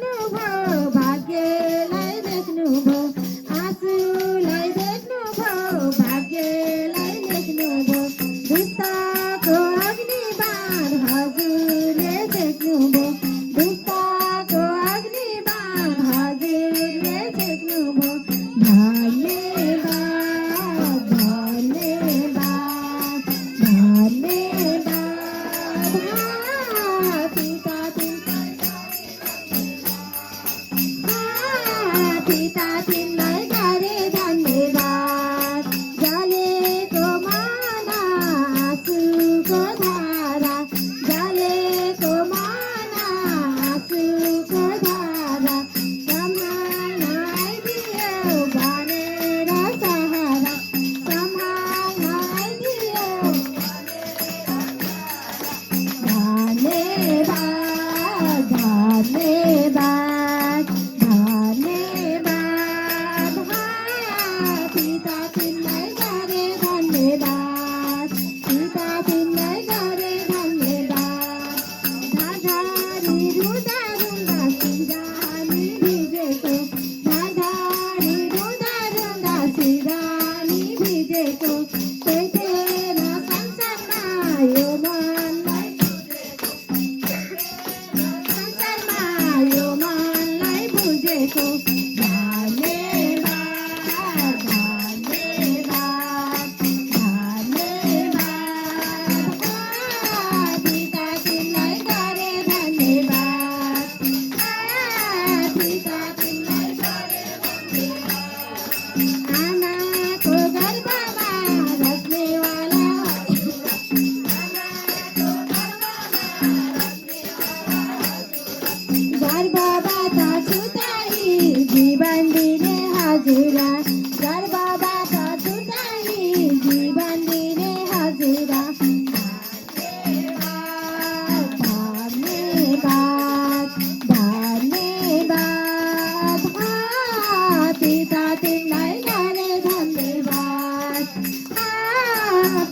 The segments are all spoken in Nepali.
देख्नु भो भाग्यलाई देख्नु भो आँसुलाई देख्नु भो भाग्यलाई देख्नु भो दुष्टको अग्निबाण हजुरले देख्नु भो दुष्टको अग्निबाण हजुरले देख्नु भो धन्यवाद धन्यवाद धन्यवाद पिता तिमीलाई गरे धन्यवाद जलेको मन आँसुको धारा जलेको मन आँसुको धारा सम्हाल्दियो भनेर सहारा सम्हाल्दियो धन्यवाद धन्यवाद धन्यवाद पिता तिमीलाई गरे धन्यवाद पिता तिमीलाई गरे धन्यवाद धाधारी रुँदा रुँदा सिरानी भिजेको धाधारी रुँदा रुँदा सिरानी भिजेको कोही थिएन संसारमा यो मनलाई संसारमा यो मनलाई बुझेको धन्यवाद धन्यवाद धन्यवाद पिता तिमीलाई गरे धन्यवाद पिता तिमीलाई गरे धन्यवाद आमाको गर्भमा रच्नेवाला गर्भबाट छुटाई जीवन दिने हजुरा गर्भबाट छुटाई जीवन दिने हजुरा धन्यवाद धन्यवाद पिता तिमीलाई गरे धन्यवाद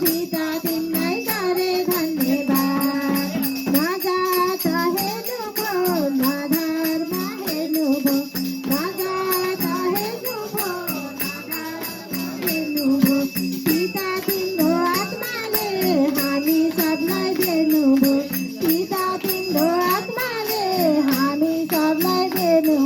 पिता तिमीलाई गरे धन्यवाद नाजात हेर्नु भो नाधारमा हेर्नु भो नाजात हेर्नु भो हेर्नु भो पिता तिम्रो आत्माले हामी सबलाई दिनु भो पिता तिम्रो आत्माले हामी सबलाई दिनु